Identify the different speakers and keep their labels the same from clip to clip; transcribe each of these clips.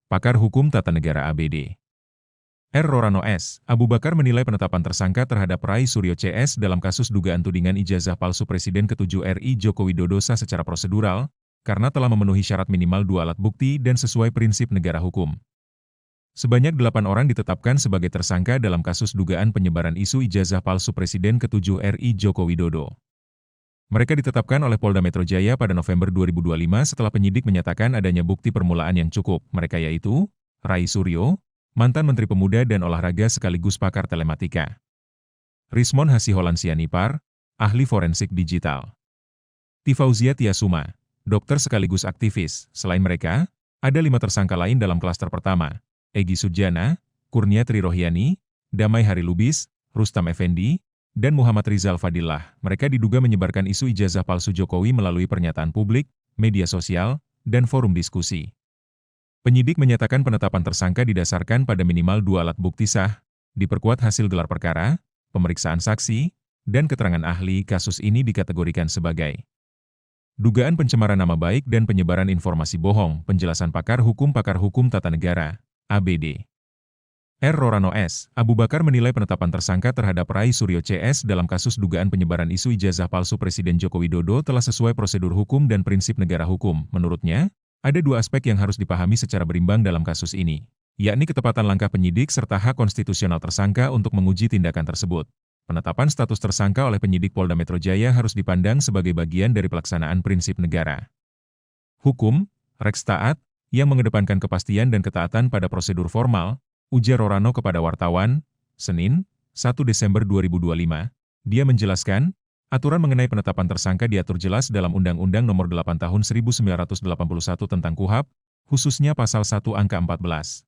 Speaker 1: pakar hukum tata negara ABD. R. Rorano S. Abu Bakar menilai penetapan tersangka terhadap Rai Suryo CS dalam kasus dugaan tudingan ijazah palsu Presiden ke-7 RI Joko Widodo sah secara prosedural, karena telah memenuhi syarat minimal 2 alat bukti dan sesuai prinsip negara hukum. Sebanyak 8 orang ditetapkan sebagai tersangka dalam kasus dugaan penyebaran isu ijazah palsu Presiden ke-7 RI Joko Widodo. Mereka ditetapkan oleh Polda Metro Jaya pada November 2025 setelah penyidik menyatakan adanya bukti permulaan yang cukup. Mereka yaitu Rai Suryo, mantan Menteri Pemuda dan Olahraga sekaligus pakar telematika. Rismon Hasiholan Sianipar, ahli forensik digital. Tifauzia Tiasuma, dokter sekaligus aktivis. Selain mereka, ada 5 tersangka lain dalam klaster pertama, Egy Sujana, Kurnia Trirohyani, Damai Harilubis, Rustam Effendi, dan Muhammad Rizal Fadillah. Mereka diduga menyebarkan isu ijazah palsu Jokowi melalui pernyataan publik, media sosial, dan forum diskusi. Penyidik menyatakan penetapan tersangka didasarkan pada minimal 2 alat bukti sah, diperkuat hasil gelar perkara, pemeriksaan saksi, dan keterangan ahli. Kasus ini dikategorikan sebagai dugaan pencemaran nama baik dan penyebaran informasi bohong. Penjelasan pakar hukum tata negara, ABD. R. Rorano S. Abu Bakar menilai penetapan tersangka terhadap Rai Suryo CS dalam kasus dugaan penyebaran isu ijazah palsu Presiden Joko Widodo telah sesuai prosedur hukum dan prinsip negara hukum. Menurutnya, ada 2 aspek yang harus dipahami secara berimbang dalam kasus ini, yakni ketepatan langkah penyidik serta hak konstitusional tersangka untuk menguji tindakan tersebut. Penetapan status tersangka oleh penyidik Polda Metro Jaya harus dipandang sebagai bagian dari pelaksanaan prinsip negara hukum, Reks taat, yang mengedepankan kepastian dan ketaatan pada prosedur formal, ujar Rorano kepada wartawan, Senin, 1 Desember 2025. Dia menjelaskan, aturan mengenai penetapan tersangka diatur jelas dalam Undang-Undang Nomor 8 Tahun 1981 tentang KUHP, khususnya Pasal 1 Angka 14.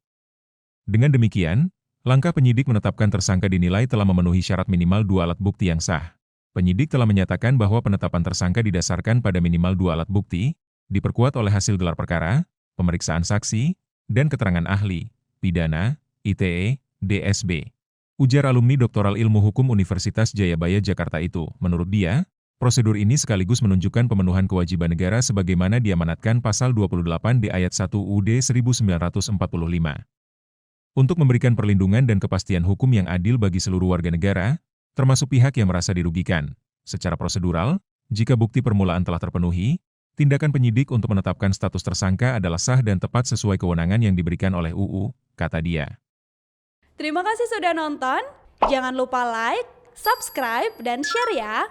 Speaker 1: Dengan demikian, langkah penyidik menetapkan tersangka dinilai telah memenuhi syarat minimal 2 alat bukti yang sah. Penyidik telah menyatakan bahwa penetapan tersangka didasarkan pada minimal 2 alat bukti, diperkuat oleh hasil gelar perkara, pemeriksaan saksi, dan keterangan ahli, pidana, ITE, DSB. Ujar alumni Doktoral Ilmu Hukum Universitas Jayabaya Jakarta itu. Menurut dia, prosedur ini sekaligus menunjukkan pemenuhan kewajiban negara sebagaimana diamanatkan Pasal 28 di Ayat 1 UUD 1945. Untuk memberikan perlindungan dan kepastian hukum yang adil bagi seluruh warga negara, termasuk pihak yang merasa dirugikan. Secara prosedural, jika bukti permulaan telah terpenuhi, tindakan penyidik untuk menetapkan status tersangka adalah sah dan tepat sesuai kewenangan yang diberikan oleh UU, kata dia.
Speaker 2: Terima kasih sudah nonton, jangan lupa like, subscribe, dan share ya!